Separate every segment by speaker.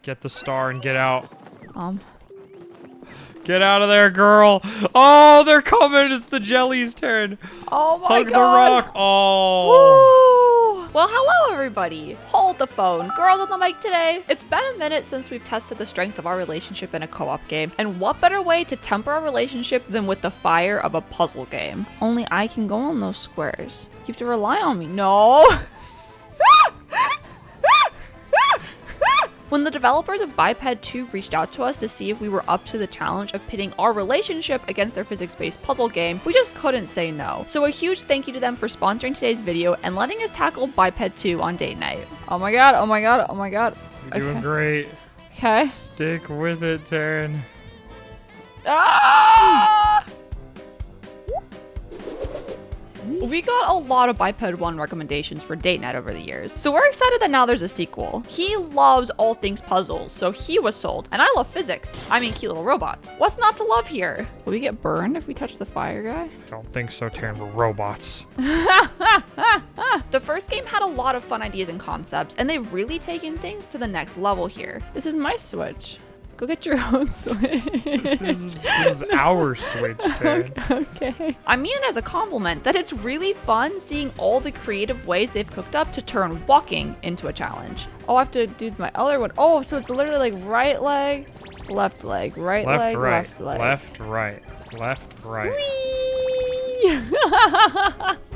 Speaker 1: Get the star and get out. Get out of there, girl. Oh, they're coming. It's the jelly's turn.
Speaker 2: Oh my
Speaker 1: Hug
Speaker 2: god.
Speaker 1: the rock. Oh.
Speaker 2: Woo. Well, hello everybody. Hold the phone. Girls on the mic today. It's been a minute since we've tested the strength of our relationship in a co-op game. And what better way to temper our relationship than with the fire of a puzzle game? Only I can go on those squares. You have to rely on me. No. When the developers of Biped 2 reached out to us to see if we were up to the challenge of pitting our relationship against their physics-based puzzle game, we just couldn't say no. So a huge thank you to them for sponsoring today's video and letting us tackle Biped 2 on date night. Oh my god, oh my god, oh my god.
Speaker 1: You're doing great.
Speaker 2: Okay.
Speaker 1: Stick with it, Taryn.
Speaker 2: Ah! We got a lot of Biped 1 recommendations for date night over the years, so we're excited that now there's a sequel. He loves all things puzzles, so he was sold, and I love physics. I mean cute little robots. What's not to love here? Will we get burned if we touch the fire guy?
Speaker 1: I don't think so, Taryn. We're robots.
Speaker 2: The first game had a lot of fun ideas and concepts, and they've really taken things to the next level here. This is my Switch. Go get your own Switch.
Speaker 1: This is our Switch, Taryn.
Speaker 2: Okay. I mean it as a compliment that it's really fun seeing all the creative ways they've cooked up to turn walking into a challenge. Oh, I have to do my other one. Oh, so it's literally like right leg, left leg, right leg,
Speaker 1: right.
Speaker 2: left leg.
Speaker 1: Left, right. Left, right.
Speaker 2: Whee!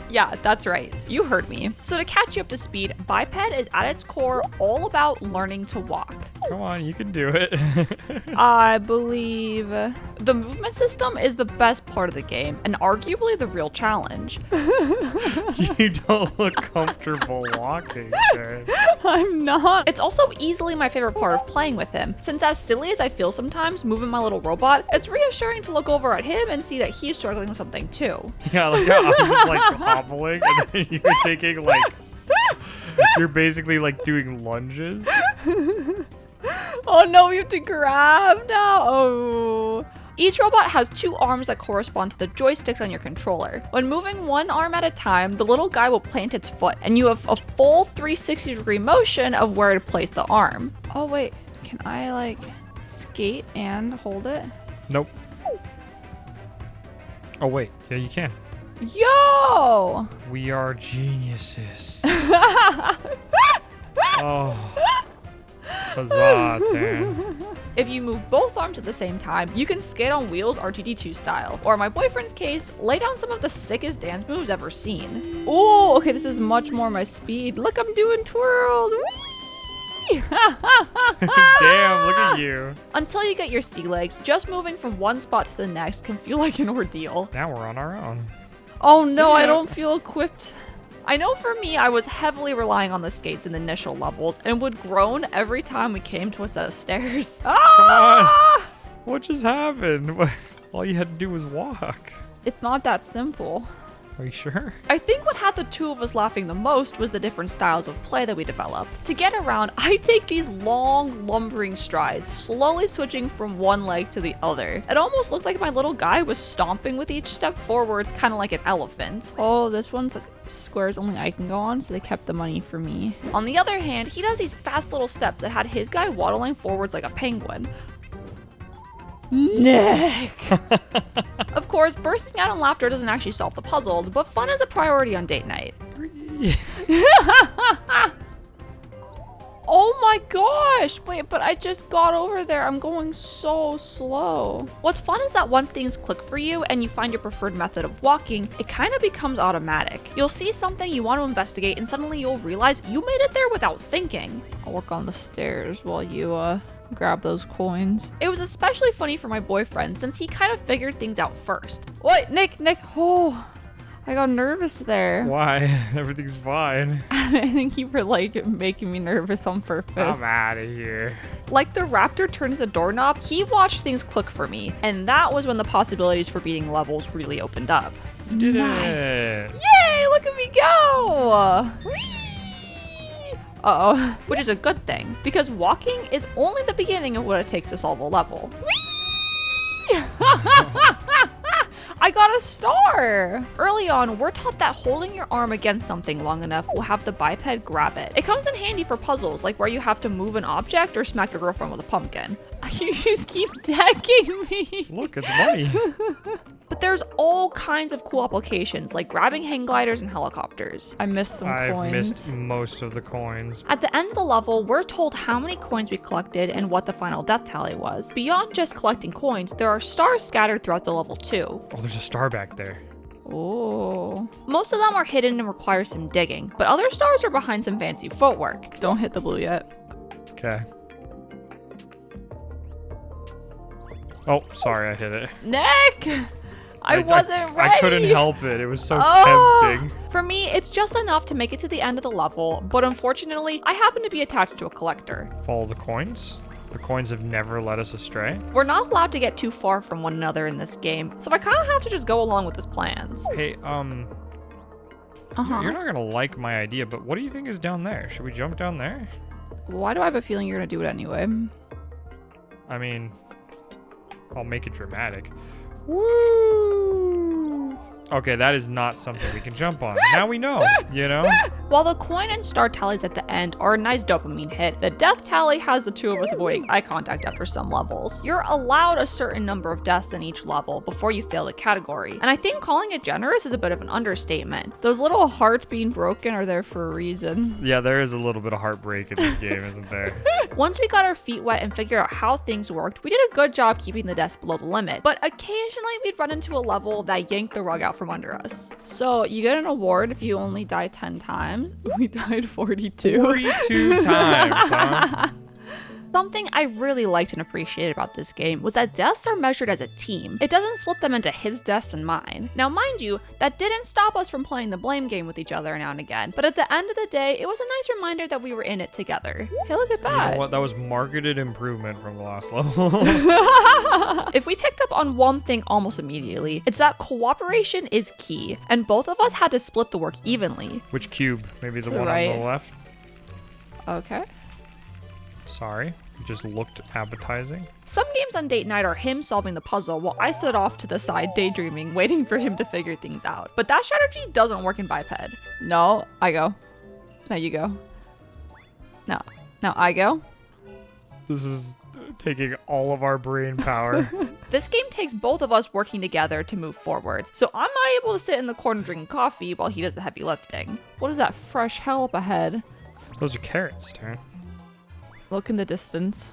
Speaker 2: Yeah, that's right. You heard me. So to catch you up to speed, Biped is at its core all about learning to walk.
Speaker 1: Come on, you can do it.
Speaker 2: I believe. The movement system is the best part of the game and arguably the real challenge.
Speaker 1: You don't look comfortable walking, Taryn.
Speaker 2: I'm not. It's also easily my favorite part of playing with him, since as silly as I feel sometimes moving my little robot, it's reassuring to look over at him and see that he's struggling with something too.
Speaker 1: Yeah, like I'm just like hobbling and then you're taking like, you're basically like doing lunges.
Speaker 2: Oh no, we have to grab now. Oh. Each robot has two arms that correspond to the joysticks on your controller. When moving one arm at a time, the little guy will plant its foot, and you have a full 360-degree motion of where to place the arm. Oh wait, can I like skate and hold it?
Speaker 1: Nope. Oh wait, yeah you can.
Speaker 2: Yo!
Speaker 1: We are geniuses. Oh. Huzzah, Taryn.
Speaker 2: If you move both arms at the same time, you can skate on wheels R2-D2 style. Or in my boyfriend's case, lay down some of the sickest dance moves ever seen. Ooh, okay, this is much more my speed. Look, I'm doing twirls. Whee!
Speaker 1: Damn, look at you.
Speaker 2: Until you get your sea legs, just moving from one spot to the next can feel like an ordeal.
Speaker 1: Now we're on our own.
Speaker 2: Oh no,
Speaker 1: See
Speaker 2: I
Speaker 1: ya.
Speaker 2: don't feel equipped. I know for me, I was heavily relying on the skates in the initial levels and would groan every time we came to a set of stairs.
Speaker 1: Come
Speaker 2: Ah!
Speaker 1: on. What just happened? All you had to do was walk.
Speaker 2: It's not that simple.
Speaker 1: Are you sure?
Speaker 2: I think what had the two of us laughing the most was the different styles of play that we developed. To get around, I take these long, lumbering strides, slowly switching from one leg to the other. It almost looked like my little guy was stomping with each step forwards, kind of like an elephant. Oh, this one's like squares only I can go on, so they kept the money for me. On the other hand, he does these fast little steps that had his guy waddling forwards like a penguin. Nick! Of course, bursting out in laughter doesn't actually solve the puzzles, but fun is a priority on date night. Oh my gosh! Wait, but I just got over there. I'm going so slow. What's fun is that once things click for you and you find your preferred method of walking, it kind of becomes automatic. You'll see something you want to investigate and suddenly you'll realize you made it there without thinking. I'll work on the stairs while you, grab those coins. It was especially funny for my boyfriend since he kind of figured things out first. Wait, Nick! Oh, I got nervous there.
Speaker 1: Why? Everything's fine.
Speaker 2: I think you were like making me nervous on purpose.
Speaker 1: I'm out of here.
Speaker 2: Like the raptor turns the doorknob, he watched things click for me, and that was when the possibilities for beating levels really opened up.
Speaker 1: You did
Speaker 2: Nice.
Speaker 1: it.
Speaker 2: Yay, look at me go! Whee! Uh-oh. Which is a good thing, because walking is only the beginning of what it takes to solve a level. Whee! I got a star! Early on, we're taught that holding your arm against something long enough will have the biped grab it. It comes in handy for puzzles, like where you have to move an object or smack your girlfriend with a pumpkin. You just keep decking me.
Speaker 1: Look, it's money.
Speaker 2: But there's all kinds of cool applications, like grabbing hang gliders and helicopters. I missed some coins.
Speaker 1: I've missed most of the coins.
Speaker 2: At the end of the level, we're told how many coins we collected and what the final death tally was. Beyond just collecting coins, there are stars scattered throughout the level too.
Speaker 1: Oh, there's a star back there.
Speaker 2: Oh. Most of them are hidden and require some digging, but other stars are behind some fancy footwork. Don't hit the blue yet.
Speaker 1: Okay. Oh, sorry, I hit it.
Speaker 2: Nick! I wasn't ready.
Speaker 1: I couldn't help it. It was so tempting.
Speaker 2: For me, it's just enough to make it to the end of the level, but unfortunately, I happen to be attached to a collector.
Speaker 1: Follow the coins. The coins have never led us astray.
Speaker 2: We're not allowed to get too far from one another in this game, so I kind of have to just go along with his plans.
Speaker 1: Hey, you're not gonna like my idea, but what do you think is down there? Should we jump down there?
Speaker 2: Why do I have a feeling you're gonna do it anyway?
Speaker 1: I mean, I'll make it dramatic. Woo! Okay, that is not something we can jump on. Now we know, you know?
Speaker 2: While the coin and star tallies at the end are a nice dopamine hit, the death tally has the two of us avoiding eye contact after some levels. You're allowed a certain number of deaths in each level before you fail the category, and I think calling it generous is a bit of an understatement. Those little hearts being broken are there for a reason.
Speaker 1: Yeah, there is a little bit of heartbreak in this game, isn't there?
Speaker 2: Once we got our feet wet and figured out how things worked, we did a good job keeping the deaths below the limit, but occasionally we'd run into a level that yanked the rug out from under us. So you get an award if you only die 10 times. We died 42.
Speaker 1: 42 times, huh?
Speaker 2: Something I really liked and appreciated about this game was that deaths are measured as a team. It doesn't split them into his deaths and mine. Now mind you, that didn't stop us from playing the blame game with each other now and again, but at the end of the day, it was a nice reminder that we were in it together. Hey, look at that.
Speaker 1: You know what? That was marketed improvement from the last level.
Speaker 2: If we picked up on one thing almost immediately, it's that cooperation is key, and both of us had to split the work evenly.
Speaker 1: Which cube? Maybe the
Speaker 2: To the
Speaker 1: one
Speaker 2: right.
Speaker 1: on the left?
Speaker 2: Okay.
Speaker 1: Sorry, it just looked appetizing.
Speaker 2: Some games on date night are him solving the puzzle while I sit off to the side daydreaming, waiting for him to figure things out. But that strategy doesn't work in Biped. No, I go. No, you go. No, I go.
Speaker 1: This is taking all of our brain power.
Speaker 2: This game takes both of us working together to move forwards, so I'm not able to sit in the corner drinking coffee while he does the heavy lifting. What is that fresh hell up ahead?
Speaker 1: Those are carrots, Taryn.
Speaker 2: Look in the distance.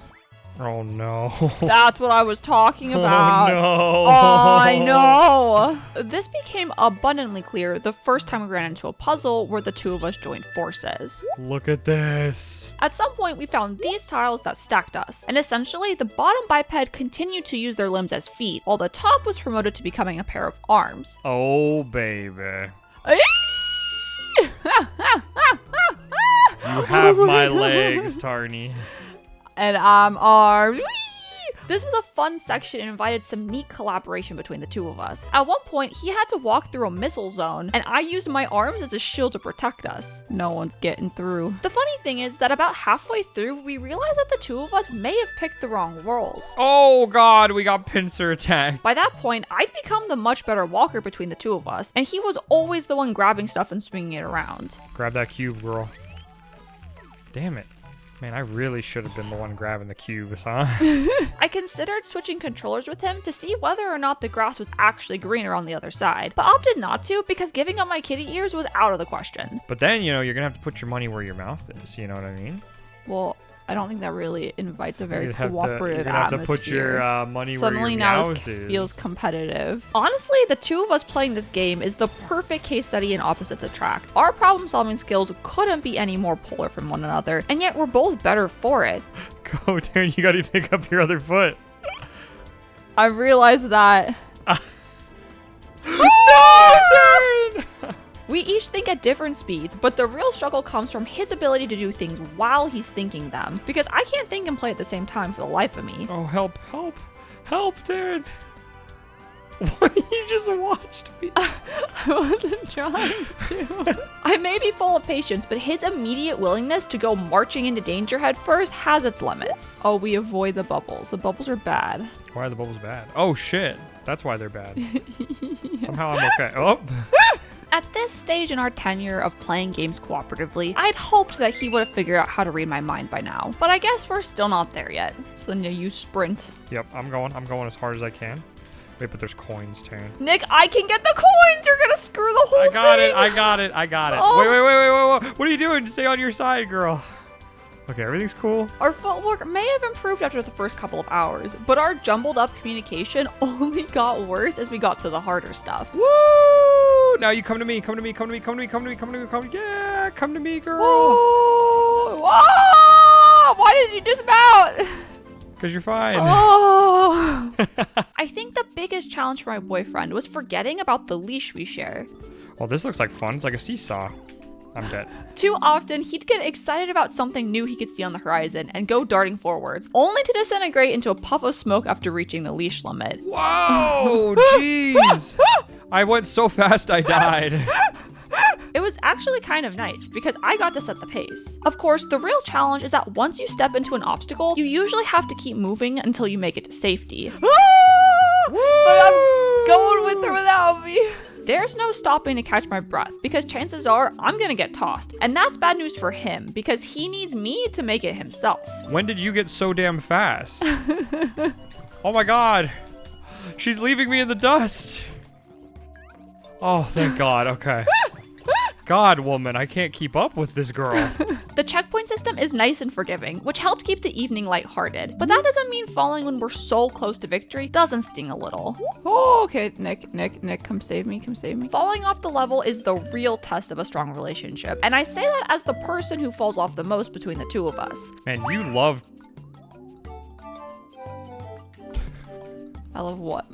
Speaker 1: Oh no.
Speaker 2: That's what I was talking about.
Speaker 1: Oh no.
Speaker 2: Oh, I know. This became abundantly clear the first time we ran into a puzzle where the two of us joined forces.
Speaker 1: Look at this.
Speaker 2: At some point, we found these tiles that stacked us, and essentially, the bottom biped continued to use their limbs as feet, while the top was promoted to becoming a pair of arms.
Speaker 1: Oh, baby. You have my legs, Tarny.
Speaker 2: And I'm armed. Whee! This was a fun section and invited some neat collaboration between the two of us. At one point, he had to walk through a missile zone, and I used my arms as a shield to protect us. No one's getting through. The funny thing is that about halfway through, we realized that the two of us may have picked the wrong roles.
Speaker 1: Oh god, we got pincer attacked.
Speaker 2: By that point, I'd become the much better walker between the two of us, and he was always the one grabbing stuff and swinging it around.
Speaker 1: Grab that cube, girl. Damn it. Man, I really should have been the one grabbing the cubes, huh?
Speaker 2: I considered switching controllers with him to see whether or not the grass was actually greener on the other side, but opted not to because giving up my kitty ears was out of the question.
Speaker 1: But then, you know, you're gonna have to put your money where your mouth is, you know what I mean?
Speaker 2: Well, I don't think that really invites a very
Speaker 1: You're
Speaker 2: cooperative
Speaker 1: gonna have to
Speaker 2: atmosphere.
Speaker 1: put your money
Speaker 2: Suddenly
Speaker 1: where your
Speaker 2: now
Speaker 1: mouth
Speaker 2: this
Speaker 1: is.
Speaker 2: feels competitive. Honestly, the two of us playing this game is the perfect case study in opposites attract. Our problem-solving skills couldn't be any more polar from one another, and yet we're both better for it.
Speaker 1: Go, Darren, you gotta pick up your other foot.
Speaker 2: I realized that.
Speaker 1: No, Darren!
Speaker 2: We each think at different speeds, but the real struggle comes from his ability to do things while he's thinking them, because I can't think and play at the same time for the life of me.
Speaker 1: Oh, help, help, help, Darren. What? You just watched me.
Speaker 2: I wasn't trying to. I may be full of patience, but his immediate willingness to go marching into danger head first has its limits. Oh, we avoid the bubbles. The bubbles are bad.
Speaker 1: Why are the bubbles bad? Oh, shit. That's why they're bad. Somehow I'm okay. Oh.
Speaker 2: At this stage in our tenure of playing games cooperatively, I'd hoped that he would have figured out how to read my mind by now. But I guess we're still not there yet. So then you sprint.
Speaker 1: Yep, I'm going as hard as I can. Wait, but there's coins too.
Speaker 2: Nick, I can get the coins! You're gonna screw the whole thing!
Speaker 1: I got it.
Speaker 2: Oh.
Speaker 1: Wait. What are you doing? Stay on your side, girl. Okay, everything's cool.
Speaker 2: Our footwork may have improved after the first couple of hours, but our jumbled up communication only got worse as we got to the harder stuff.
Speaker 1: Woo! Now you come to me. Yeah, come to me, girl.
Speaker 2: Oh, whoa! Why did you dismount?
Speaker 1: Because you're fine.
Speaker 2: Oh. I think the biggest challenge for my boyfriend was forgetting about the leash we share.
Speaker 1: Well, this looks like fun. It's like a seesaw. I'm dead.
Speaker 2: Too often, he'd get excited about something new he could see on the horizon and go darting forwards, only to disintegrate into a puff of smoke after reaching the leash limit.
Speaker 1: Whoa, jeez. I went so fast I died.
Speaker 2: It was actually kind of nice because I got to set the pace. Of course, the real challenge is that once you step into an obstacle, you usually have to keep moving until you make it to safety. But I'm going with or without me. There's no stopping to catch my breath because chances are I'm gonna get tossed. And that's bad news for him because he needs me to make it himself.
Speaker 1: When did you get so damn fast? Oh my god. She's leaving me in the dust. Oh, thank God. Okay. God, woman, I can't keep up with this girl.
Speaker 2: The checkpoint system is nice and forgiving, which helped keep the evening lighthearted. But that doesn't mean falling when we're so close to victory doesn't sting a little. Oh, okay, Nick, come save me, Falling off the level is the real test of a strong relationship. And I say that as the person who falls off the most between the two of us.
Speaker 1: Man, you love...
Speaker 2: I love what?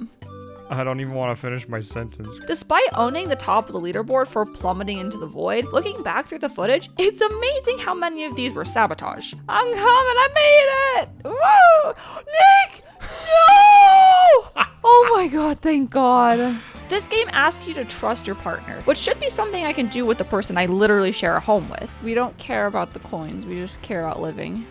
Speaker 1: I don't even want to finish my sentence.
Speaker 2: Despite owning the top of the leaderboard for plummeting into the void, looking back through the footage, it's amazing how many of these were sabotage. I'm coming, I made it! Woo! Nick! No! Oh my god, thank god. This game asks you to trust your partner, which should be something I can do with the person I literally share a home with. We don't care about the coins, we just care about living.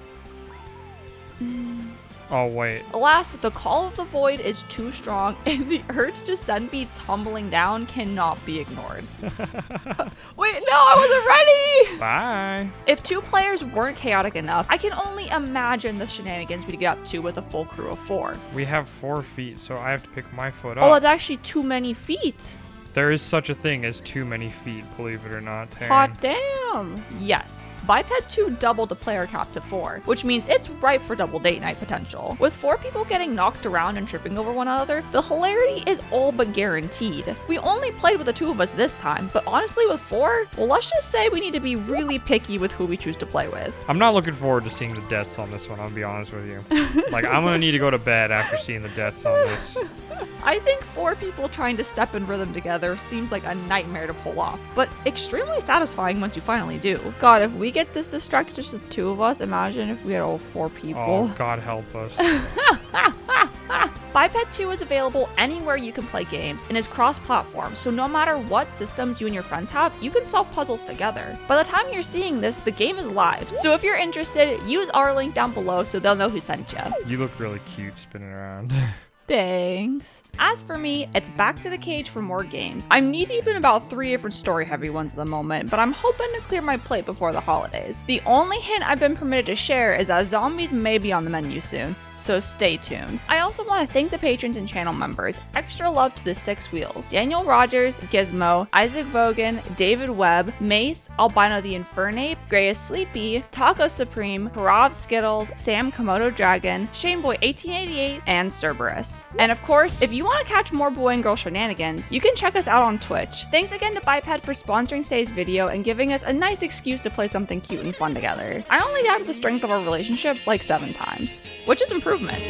Speaker 1: Oh, wait.
Speaker 2: Alas, the call of the void is too strong, and the urge to send me tumbling down cannot be ignored. Wait, no, I wasn't ready!
Speaker 1: Bye.
Speaker 2: If 2 players weren't chaotic enough, I can only imagine the shenanigans we'd get up to with a full crew of 4.
Speaker 1: We have 4 feet, so I have to pick my foot up.
Speaker 2: Oh, it's actually too many feet.
Speaker 1: There is such a thing as too many feet, believe it or not, Taryn.
Speaker 2: Hot damn. Yes. Biped 2 doubled the player cap to 4, which means it's ripe for double date night potential. With 4 people getting knocked around and tripping over one another, the hilarity is all but guaranteed. We only played with the 2 of us this time, but honestly with 4, well, let's just say we need to be really picky with who we choose to play with.
Speaker 1: I'm not looking forward to seeing the deaths on this one, I'll be honest with you. Like, I'm gonna need to go to bed after seeing the deaths on this.
Speaker 2: I think 4 people trying to step in rhythm together seems like a nightmare to pull off, but extremely satisfying once you finally do. God, if we get this distracted just with 2 of us, imagine if we had all 4 people.
Speaker 1: Oh, God help us.
Speaker 2: Biped 2 is available anywhere you can play games and is cross-platform, so no matter what systems you and your friends have, you can solve puzzles together. By the time you're seeing this, the game is live, so if you're interested, use our link down below so they'll know who sent you.
Speaker 1: You look really cute spinning around.
Speaker 2: Thanks. As for me, it's back to the cage for more games. I'm knee-deep in about 3 different story-heavy ones at the moment, but I'm hoping to clear my plate before the holidays. The only hint I've been permitted to share is that zombies may be on the menu soon, so stay tuned. I also want to thank the patrons and channel members. Extra love to the 6 wheels. Daniel Rogers, Gizmo, Isaac Vogan, David Webb, Mace, Albino the Infernape, Greus Sleepy, Taco Supreme, Parav Skittles, Sam Komodo Dragon, Shaneboy 1888, and Cerberus. And of course, if you want to catch more boy and girl shenanigans, you can check us out on Twitch. Thanks again to Biped for sponsoring today's video and giving us a nice excuse to play something cute and fun together. I only doubted the strength of our relationship like 7 times, which is improvement.